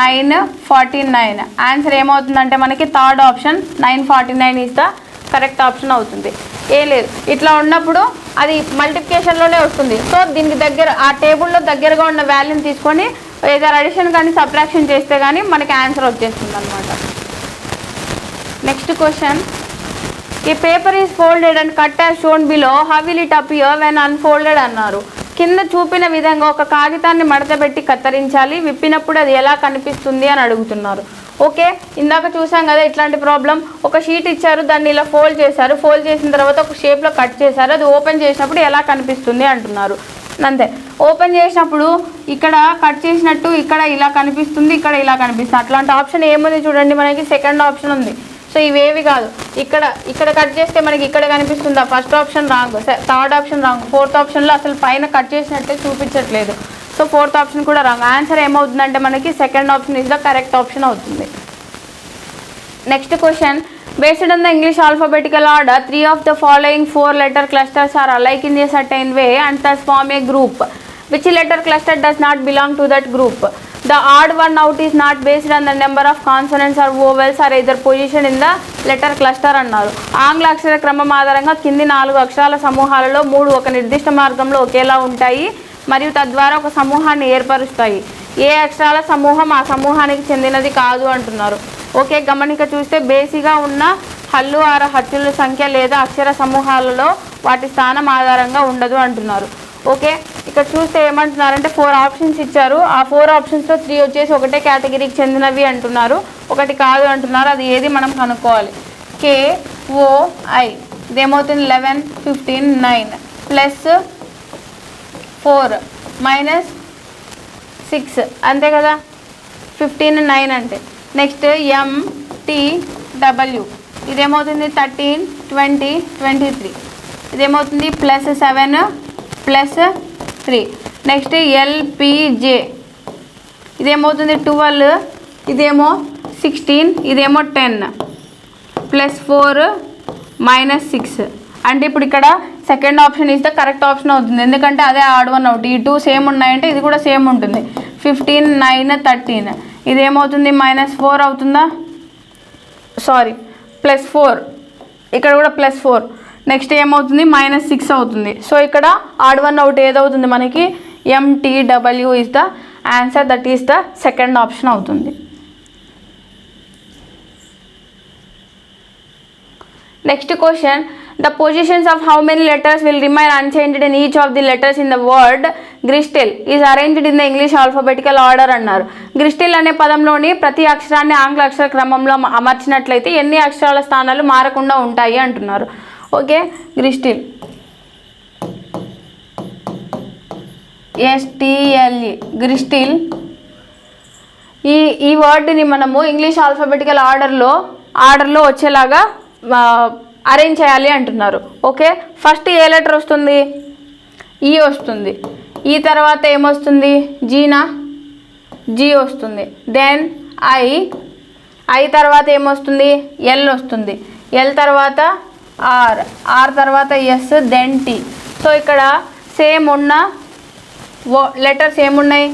Speaker 1: 949. ఆన్సర్ ఏమవుతుందంటే మనకి third option 949 is the correct option అవుతుంది. ఏ లేదు, ఇట్లా ఉన్నప్పుడు అది మల్టిప్లికేషన్లోనే వస్తుంది. సో దీనికి దగ్గర ఆ టేబుల్లో దగ్గరగా ఉన్న వాల్యూని తీసుకొని ఏదైనా అడిషన్ కానీ సబ్ట్రాక్షన్ చేస్తే కానీ మనకి ఆన్సర్ వచ్చేస్తుంది అనమాట. నెక్స్ట్ క్వశ్చన్, ఈ paper is folded and cut as shown below, how will it appear when unfolded అన్నారు. కింద చూపిన విధంగా ఒక కాగితాన్ని మడతపెట్టి కత్తిరించాలి, విప్పినప్పుడు అది ఎలా కనిపిస్తుంది అని అడుగుతున్నారు. ఓకే, ఇందాక చూసాం కదా ఇట్లాంటి ప్రాబ్లం. ఒక షీట్ ఇచ్చారు, దాన్ని ఇలా ఫోల్డ్ చేశారు. ఫోల్డ్ చేసిన తర్వాత ఒక షేప్లో కట్ చేశారు. అది ఓపెన్ చేసినప్పుడు ఎలా కనిపిస్తుంది అంటున్నారు. అంతే, ఓపెన్ చేసినప్పుడు ఇక్కడ కట్ చేసినట్టు ఇక్కడ ఇలా కనిపిస్తుంది, ఇక్కడ ఇలా కనిపిస్తుంది. అట్లాంటి ఆప్షన్ ఏముంది చూడండి, మనకి సెకండ్ ఆప్షన్ ఉంది. సో ఇవేవి కాదు, ఇక్కడ కట్ చేస్తే మనకి ఇక్కడ కనిపిస్తుందా, first option wrong, third option wrong, fourth ఆప్షన్లో అసలు పైన కట్ చేసినట్టే చూపించట్లేదు. సో ఫోర్త్ ఆప్షన్ కూడా రాంగ్. ఆన్సర్ ఏమవుతుందంటే మనకి second option is the correct option అవుతుంది. Next question, based on the English alphabetical order, 3 of the following 4 letter clusters are alike in a certain way and thus form a group. Which letter cluster does not belong to that group? The odd one out is not based on the number of consonants or vowels or either position in the letter cluster అన్నారు. ఆంగ్ల అక్షర క్రమం ఆధారంగా కింది 4 అక్షరాల సమూహాలలో 3 ఒక నిర్దిష్ట మార్గంలో ఒకేలా ఉంటాయి మరియు తద్వారా ఒక సమూహాన్ని ఏర్పరుస్తాయి. ఏ అక్షరాల సమూహం ఆ సమూహానికి చెందినది కాదు అంటున్నారు. ఓకే, గమనిక చూస్తే బేసిగా ఉన్న హల్లు ఆర హచ్చుల సంఖ్య లేదా అక్షర సమూహాలలో వాటి స్థానం ఆధారంగా ఉండదు అంటున్నారు. ఓకే, ఇక్కడ చూస్తే ఏమంటున్నారంటే 4 ఆప్షన్స్ ఇచ్చారు. ఆ 4 ఆప్షన్స్లో 3 వచ్చేసి ఒకటే కేటగిరీకి చెందినవి అంటున్నారు, ఒకటి కాదు అంటున్నారు. అది ఏది మనం కనుక్కోవాలి. KOI ఇదేమవుతుంది 11, 15, 9 ప్లస్ 4 మైనస్ 6 అంతే కదా, 15, 9 అంటే. నెక్స్ట్ MTW ఇదేమవుతుంది 13, 20, 23 ఇదేమవుతుంది ప్లస్ 7 ప్లస్ 3. నెక్స్ట్ LPJ ఇదేమవుతుంది 12, ఇదేమో 16, ఇదేమో 10 ప్లస్ 4 మైనస్ 6 అంటే ఇప్పుడు ఇక్కడ సెకండ్ ఆప్షన్ ఇస్తే కరెక్ట్ ఆప్షన్ అవుతుంది. ఎందుకంటే అదే ఆడ్ వన్ అవుట్, ఈ 2 సేమ్ ఉన్నాయంటే ఇది కూడా సేమ్ ఉంటుంది. 15, 9, 13. ఇదేమవుతుంది -4 అవుతుందా, సారీ +4, ఇక్కడ కూడా +4. నెక్స్ట్ ఏమవుతుంది -6 అవుతుంది. సో ఇక్కడ ఆడ్ వన్ అవుట్ ఏదవుతుంది మనకి, MTW is the answer, that is the second option అవుతుంది. Next question, the positions of how many letters will remain unchanged in each of the letters in the word Gristle is arranged in the English alphabetical order అన్నారు. గ్రిస్టిల్ అనే పదంలోని ప్రతి అక్షరాన్ని ఆంగ్ల అక్షర క్రమంలో అమర్చినట్లయితే ఎన్ని అక్షరాల స్థానాలు మారకుండా ఉంటాయి అంటున్నారు. ఓకే, గ్రిస్టిల్ STLE గ్రిస్టిల్, ఈ వర్డ్ని మనము ఇంగ్లీష్ ఆల్ఫాబెటికల్ ఆర్డర్లో వచ్చేలాగా అరేంజ్ చేయాలి అంటున్నారు. ఓకే, ఫస్ట్ ఏ లెటర్ వస్తుంది, ఈ వస్తుంది. ఈ తర్వాత ఏమొస్తుంది, జీ వస్తుంది. దెన్ ఐ తర్వాత ఏమొస్తుంది, ఎల్ వస్తుంది. ఎల్ తర్వాత ఆర్ తర్వాత ఎస్, దెన్ టీ. సో ఇక్కడ సేమ్ ఉన్న లెటర్స్ ఏమున్నాయి,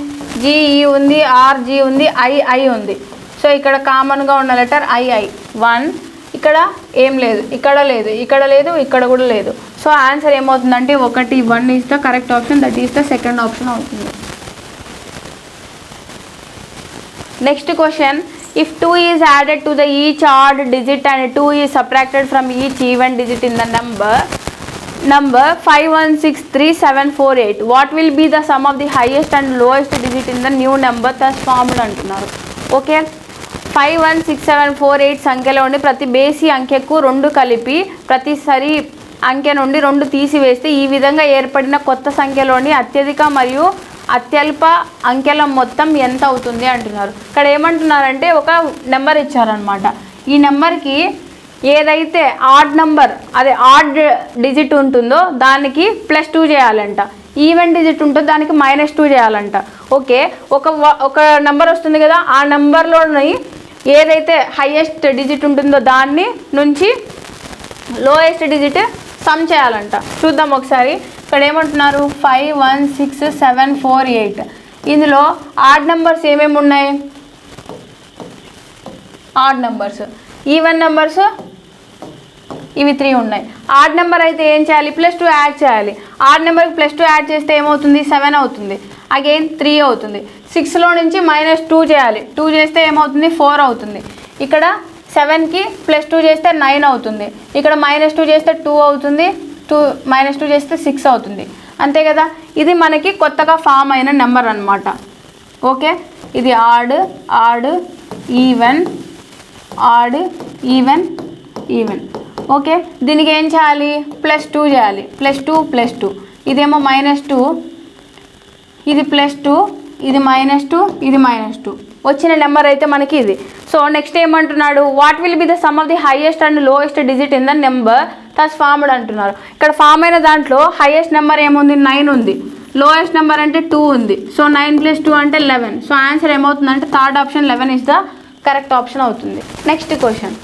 Speaker 1: జీఈ ఉంది, ఆర్జీ ఉంది, ఐ ఉంది. సో ఇక్కడ కామన్గా ఉన్న లెటర్ ఐ 1, ఇక్కడ ఏం లేదు, ఇక్కడ లేదు, ఇక్కడ లేదు, ఇక్కడ కూడా లేదు. సో ఆన్సర్ ఏమవుతుందంటే 1, 1 is the correct option, that is the second option అవుతుంది. Next question, if 2 is added to the each odd digit and 2 is subtracted from each even digit in the number 5, 1, 6, 3, 7, 4, 8, what will be the sum of the highest and lowest digit in the new number thus formed అంటున్నారు. Okay, 5, 1, 6, 7, 4, 8 సంఖ్యలోని ప్రతి బేసి అంకెకు 2 కలిపి ప్రతి సరి అంకె నుండి 2 తీసివేస్తే ఈ విధంగా ఏర్పడిన కొత్త సంఖ్యలోని అత్యధిక మరియు అత్యల్ప అంకెల మొత్తం ఎంత అవుతుంది అంటున్నారు. ఇక్కడ ఏమంటున్నారంటే ఒక నెంబర్ ఇచ్చారనమాట. ఈ నెంబర్కి ఏదైతే ఆడ్ నెంబర్, అదే ఆడ్ డిజిట్ ఉంటుందో దానికి +2 చేయాలంట, ఈవెన్ డిజిట్ ఉంటుందో దానికి -2 చేయాలంట. ఓకే, ఒక నెంబర్ వస్తుంది కదా, ఆ నెంబర్లోని ఏదైతే హైయెస్ట్ డిజిట్ ఉంటుందో దాన్ని నుంచి లోయెస్ట్ డిజిట్ సమ్ చేయాలంట. చూద్దాం ఒకసారి. ఇక్కడ ఏమంటున్నారు, 5, 1, 6, 7, 4, 8. ఇందులో ఆడ్ నెంబర్స్ ఏమేమి ఉన్నాయి, ఆడ్ నెంబర్స్. ఈవెన్ నెంబర్స్ ఇవి 3 ఉన్నాయి. ఆడ్ నెంబర్ అయితే ఏం చేయాలి, +2 యాడ్ చేయాలి. ఆడ్ నెంబర్కి +2 యాడ్ చేస్తే ఏమవుతుంది, 7 అవుతుంది. అగైన్ 3 అవుతుంది. 6లో నుంచి -2 చేయాలి. 2 చేస్తే ఏమవుతుంది, 4 అవుతుంది. ఇక్కడ 7కి +2 చేస్తే 9 అవుతుంది. ఇక్కడ -2 చేస్తే 2 అవుతుంది. -2 చేస్తే 6 అవుతుంది. అంతే కదా. ఇది మనకి కొత్తగా ఫామ్ అయిన నెంబర్ అన్నమాట. ఓకే, ఇది ఆడ్ ఈవెన్ ఓకే, దీనికి ఏం చేయాలి, +2 చేయాలి. +2 ఇదేమో -2, ఇది +2, ఇది -2, ఇది -2. వచ్చిన నెంబర్ అయితే మనకి ఇది. సో నెక్స్ట్ ఏమంటున్నాడు, what will be the sum of the highest and lowest digit in the number thus formed అంటున్నారు. ఇక్కడ ఫామ్ అయిన దాంట్లో హైయెస్ట్ నెంబర్ ఏముంది, 9 ఉంది. లోయెస్ట్ నెంబర్ అంటే 2 ఉంది. సో 9 + 2 అంటే 11. సో ఆన్సర్ ఏమవుతుందంటే third option 11 is the correct option అవుతుంది. Next question,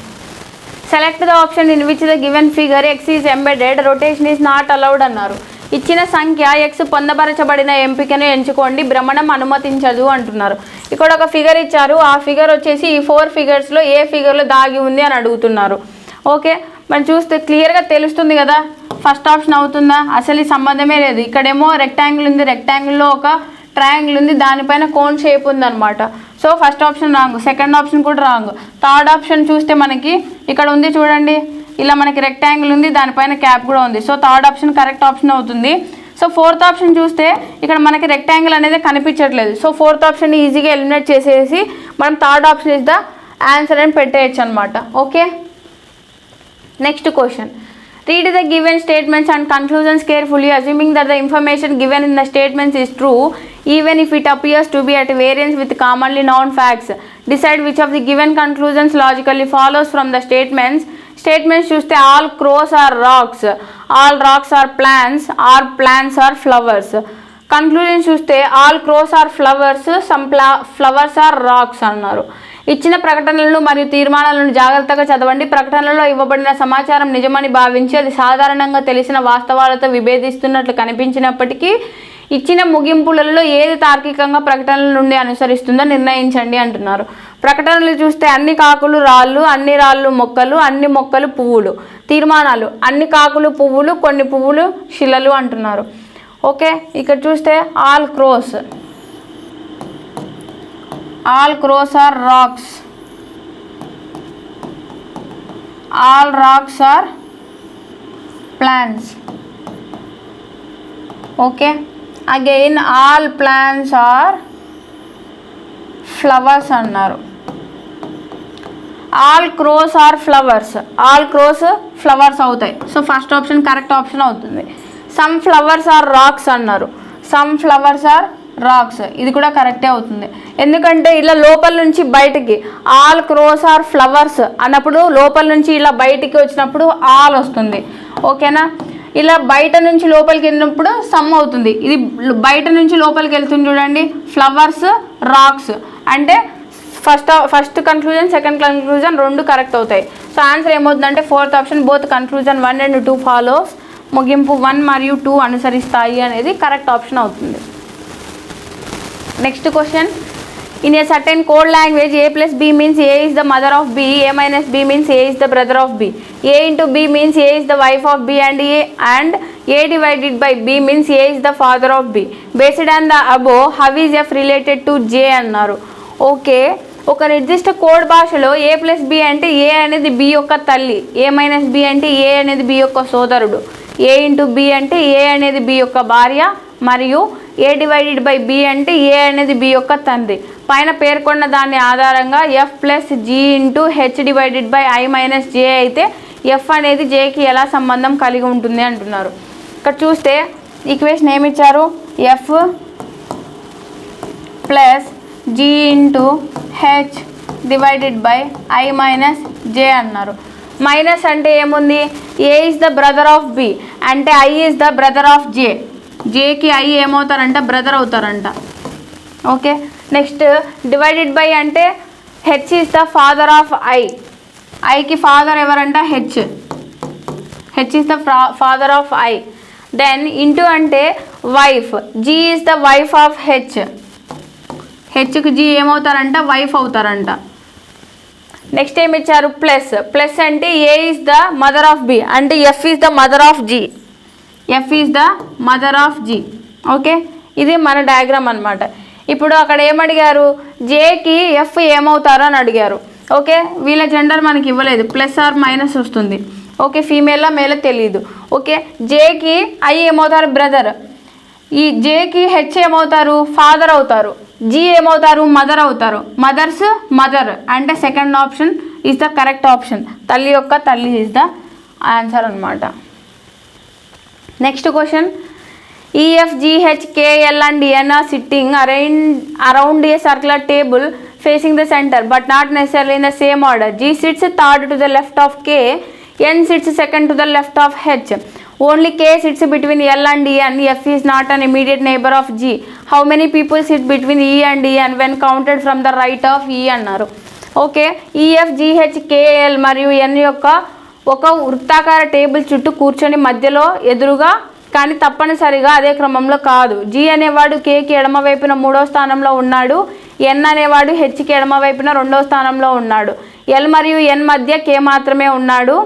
Speaker 1: select the option in which the given figure x is embedded, rotation is not allowed అన్నారు. ఇచ్చిన సంఖ్య x పొందపరచబడిన ఎంపికను ఎంచుకోండి, భ్రమణం అనుమతించదు అంటున్నారు. ఇక్కడ ఒక ఫిగర్ ఇచ్చారు. ఆ ఫిగర్ వచ్చేసి ఈ 4 ఫిగర్స్లో ఏ ఫిగర్లో దాగి ఉంది అని అడుగుతున్నారు. ఓకే, మనం చూస్తే క్లియర్గా తెలుస్తుంది కదా, ఫస్ట్ ఆప్షన్ అవుతుందా, అసలు ఈ సంబంధమే లేదు. ఇక్కడేమో రెక్టాంగిల్ ఉంది, రెక్టాంగిల్లో ఒక ట్రయాంగిల్ ఉంది, దానిపైన కోన్ షేప్ ఉందన్నమాట. So first option wrong, second option కూడా రాంగ్. థర్డ్ ఆప్షన్ చూస్తే మనకి ఇక్కడ ఉంది చూడండి, ఇలా మనకి రెక్టాంగిల్ ఉంది, దానిపైన క్యాప్ కూడా ఉంది. So third option correct option అవుతుంది. సో ఫోర్త్ ఆప్షన్ చూస్తే ఇక్కడ మనకి రెక్టాంగిల్ అనేది కనిపించట్లేదు. సో ఫోర్త్ ఆప్షన్ ఈజీగా ఎలిమినేట్ చేసేసి మనం third option is the answer అని పెట్టేయచ్చు అనమాట. Okay, next question, read the given statements and conclusions carefully, assuming that the information given in the statements is true, even if it appears to be at variance with commonly known facts. Decide which of the given conclusions logically follows from the statements. Statements చూస్తే all crows are rocks, all rocks are plants are flowers. Conclusion చూస్తే all crows are flowers, some flowers are rocks అన్నారు. ఇచ్చిన ప్రకటనలను మరియు తీర్మానాలను జాగ్రత్తగా చదవండి. ప్రకటనలో ఇవ్వబడిన సమాచారం నిజమని భావించి అది సాధారణంగా తెలిసిన వాస్తవాలతో విభేదిస్తున్నట్లు కనిపించినప్పటికీ ఇచ్చిన ముగింపులలో ఏది తార్కికంగా ప్రకటనల నుండి అనుసరిస్తుందో నిర్ణయించండి అంటున్నారు. ప్రకటనలు చూస్తే అన్ని కాకులు రాళ్ళు, అన్ని రాళ్ళు మొక్కలు, అన్ని మొక్కలు పువ్వులు. తీర్మానాలు అన్ని కాకులు పువ్వులు, కొన్ని పువ్వులు శిలలు అంటున్నారు. ఓకే, ఇక్కడ చూస్తే all crows are rocks, all rocks are plants. Okay, again all plants are flowers అన్నారు. All crows are flowers, all crows flowers అవుతాయి. So first option correct option అవుతుంది. సమ్ ఫ్లవర్స్ ఆర్ రాక్స్ అన్నారు. Some flowers are rocks, ఇది కూడా కరెక్టే అవుతుంది. ఎందుకంటే ఇలా లోపల నుంచి బయటికి ఆల్ క్రోస్ ఆర్ ఫ్లవర్స్ అన్నప్పుడు లోపల నుంచి ఇలా బయటికి వచ్చినప్పుడు ఆల్ వస్తుంది. ఓకేనా, ఇలా బయట నుంచి లోపలికి వెళ్ళినప్పుడు సమ్ అవుతుంది. ఇది బయట నుంచి లోపలికి వెళ్తుంది చూడండి, ఫ్లవర్స్ రాక్స్ అంటే ఫస్ట్ కన్క్లూజన్ సెకండ్ కన్క్లూజన్ రెండు కరెక్ట్ అవుతాయి. సో ఆన్సర్ ఏమవుతుందంటే fourth option both conclusion 1 and 2 follows, ముగింపు 1 మరియు 2 అనుసరిస్తాయి అనేది కరెక్ట్ ఆప్షన్ అవుతుంది. Next question, in a certain code language a plus b means a is the mother of b, a minus b means a is the brother of b, a into b means a is the wife of b, and a divided by b means a is the father of b. Based on the above, how is f related to j అన్నారు. Okay, ఒక నిర్దిష్ట code భాషలో ఏ plus B అంటే ఏ అనేది B యొక్క తల్లి, ఏ minus B అంటే ఏ అనేది బి యొక్క సోదరుడు, ఏ ఇంటూ బి అంటే ఏ అనేది బి యొక్క భార్య, మరియు ఏ డివైడెడ్ బై బి అంటే ఏ అనేది బి యొక్క తండ్రి. పైన పేర్కొన్న దాని ఆధారంగా F plus G into H divided by I minus J అయితే ఎఫ్ అనేది జేకి ఎలా సంబంధం కలిగి ఉంటుంది అంటున్నారు. ఇక్కడ చూస్తే ఈక్వేషన్ ఏమిచ్చారు, F plus G into H divided by I minus J అన్నారు. మైనస్ అంటే ఏముంది, A is the brother of B అంటే I is the brother of J, జేకి ఐ ఏమవుతారంట బ్రదర్ అవుతారంట. ఓకే, నెక్స్ట్ డివైడెడ్ బై అంటే H is the father of I, ఐకి father ఎవరంట H, H is the father of I. Then into అంటే wife, G is the wife of H, హెచ్కి G ఏమవుతారంట wife అవుతారంట. Next ఏమి ఇచ్చారు plus, plus అంటే A is the mother of B అంటే F is the mother of G, F is the mother of G. Okay, ఇది మన diagram అనమాట. ఇప్పుడు అక్కడ ఏమడిగారు, జేకి ఎఫ్ ఏమవుతారు అని అడిగారు. ఓకే, వీళ్ళ జెండర్ మనకి ఇవ్వలేదు, ప్లస్ ఆర్ మైనస్ వస్తుంది. ఓకే, ఫీమేలా మేలా తెలియదు. ఓకే, జేకి ఐ ఏమవుతారు బ్రదర్, ఈ జేకి హెచ్ ఏమవుతారు ఫాదర్ అవుతారు, జీ ఏమవుతారు మదర్ అవుతారు, మదర్స్ మదర్ అంటే second option is the correct option, తల్లి యొక్క తల్లి ఈజ్ ద ఆన్సర్ అనమాట. Next question, EFGHKL and N are sitting around a circular table facing the center but not necessarily in the same order. G sits third to the left of K, N sits second to the left of H. Only K sits between L and E and F is not an immediate neighbor of G. How many people sit between E and E and when counted from the right of E అన్నారు. Okay, EFGHKL మరియు N యొక్క ఒక వృత్తాకార table చుట్టూ కూర్చొని మధ్యలో ఎదురుగా కానీ తప్పనిసరిగా అదే క్రమంలో కాదు. జీ అనేవాడు కేకి ఎడమ వైపున 3వ స్థానంలో ఉన్నాడు, ఎన్ అనేవాడు హెచ్కి ఎడమ వైపున 2వ స్థానంలో ఉన్నాడు. ఎల్ మరియు ఎన్ మధ్య కే మాత్రమే ఉన్నాడు.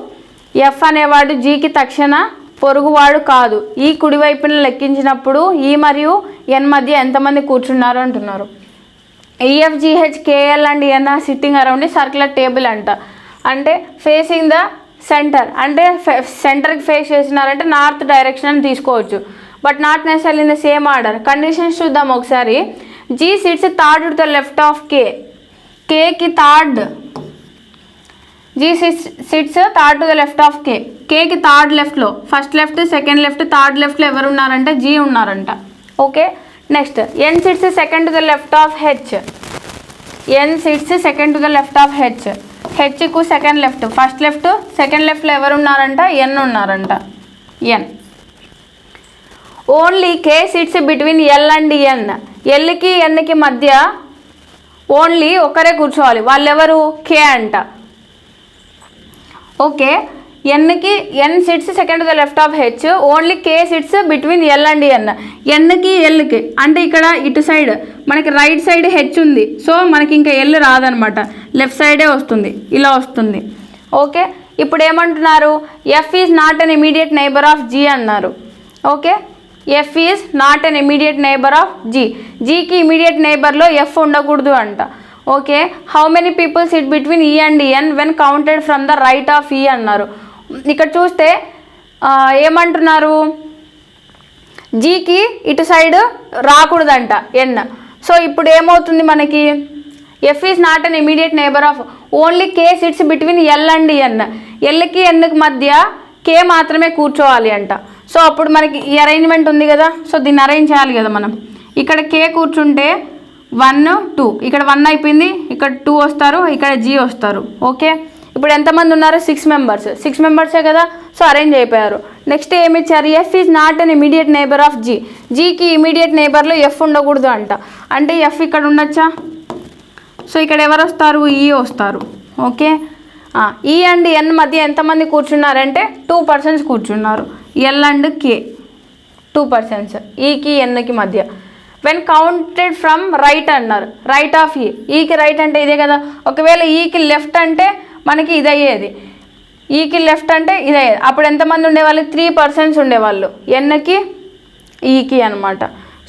Speaker 1: ఎఫ్ అనేవాడు జీకి తక్షణ పొరుగువాడు కాదు. ఈ కుడివైపున లెక్కించినప్పుడు ఈ మరియు ఎన్ మధ్య ఎంతమంది కూర్చున్నారు అంటున్నారు. EFGHKL and N R sitting around circular table అంట, అంటే ఫేసింగ్ ద సెంటర్ అంటే సెంటర్కి ఫేస్ చేసినారంటే నార్త్ డైరెక్షన్ అని తీసుకోవచ్చు. But not necessary in the same order. Conditions చూద్దాం ఒకసారి. G sits third to the left of K, కేకి third, G sits third to the left of K, కేకి third లెఫ్ట్లో, first left second left third లెఫ్ట్లో ఎవరు ఉన్నారంటే G ఉన్నారంట. Okay, next N sits second to the left of H, N sits second to the left of H, హెచ్కు second left, first left second లెఫ్ట్లో ఎవరు ఉన్నారంట ఎన్ ఉన్నారంట, N. Only K sits between L and N, ఎల్కి ఎన్కి మధ్య only ఒకరే కూర్చోవాలి, వాళ్ళెవరు కే అంట. ఓకే, ఎన్కి N sits second to the left of H, only K sits between L and N. ఎన్కి ఎల్కి అంటే ఇక్కడ ఇటు సైడ్ మనకి రైట్ సైడ్ హెచ్ ఉంది, సో మనకి ఇంకా ఎల్ రాదనమాట, లెఫ్ట్ సైడే వస్తుంది, ఇలా వస్తుంది. ఓకే, ఇప్పుడు ఏమంటున్నారు, F is not an immediate neighbour of G అన్నారు. Okay, F is not an immediate neighbour of G, జీకి ఇమీడియట్ నైబర్లో ఎఫ్ ఉండకూడదు అంట. Okay, how many people sit between E and N when counted from the right of E అన్నారు. ఇక్కడ చూస్తే ఏమంటున్నారు, జీకి ఇటు సైడ్ రాకూడదంట ఎన్. సో ఇప్పుడు ఏమవుతుంది మనకి, F is not an immediate neighbour of, only K sits between L and N, ఎల్కి ఎన్కి మధ్య కే మాత్రమే కూర్చోవాలి అంట. సో అప్పుడు మనకి ఈ అరేంజ్మెంట్ ఉంది కదా, సో దీన్ని అరేంజ్ చేయాలి కదా మనం. ఇక్కడ కే కూర్చుంటే 1 2, ఇక్కడ 1 అయిపోయింది, ఇక్కడ 2 వస్తారు, ఇక్కడ జీ వస్తారు. ఓకే, ఇప్పుడు ఎంతమంది ఉన్నారు, 6 మెంబర్స్, 6 మెంబర్సే కదా, సో అరేంజ్ అయిపోయారు. నెక్స్ట్ ఏమి ఇచ్చారు, F is not an immediate neighbour of G, జీకి ఇమీడియట్ నైబర్లో ఎఫ్ ఉండకూడదు అంట. అంటే ఎఫ్ ఇక్కడ ఉండొచ్చా, సో ఇక్కడ ఎవరు వస్తారు, ఈ వస్తారు. ఓకే, ఈ అండ్ ఎన్ మధ్య ఎంతమంది కూర్చున్నారంటే 2 పర్సన్స్ కూర్చున్నారు, ఎల్ అండ్ కే 2 పర్సన్స్, ఈకి ఎన్కి మధ్య. వెన్ కౌంటెడ్ ఫ్రమ్ రైట్ అన్నారు, రైట్ ఆఫ్ ఈ, ఈకి రైట్ అంటే ఇదే కదా, ఒకవేళ ఈకి లెఫ్ట్ అంటే మనకి ఇది అయ్యేది, ఈకి లెఫ్ట్ అంటే ఇది అయ్యేది. అప్పుడు ఎంతమంది ఉండేవాళ్ళు, 3 పర్సన్స్ ఉండేవాళ్ళు, ఎన్కి ఈకి అనమాట.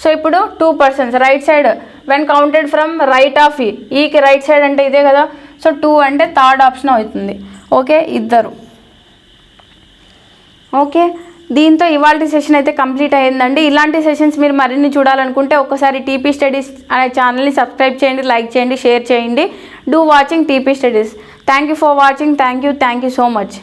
Speaker 1: సో ఇప్పుడు 2 persons right side, when counted from right of ఈ, ఈకి రైట్ సైడ్ అంటే ఇదే కదా, సో 2 అంటే థర్డ్ ఆప్షన్ అవుతుంది. ఓకే, ఇద్దరు. ఓకే, దీంతో ఇవాళ సెషన్ అయితే కంప్లీట్ అయ్యిందండి. ఇలాంటి సెషన్స్ మీరు మరిన్ని చూడాలనుకుంటే ఒకసారి టీపీ స్టడీస్ అనే ఛానల్ని సబ్స్క్రైబ్ చేయండి, లైక్ చేయండి, షేర్ చేయండి. Do watching TP studies. Thank you for watching. Thank you so much.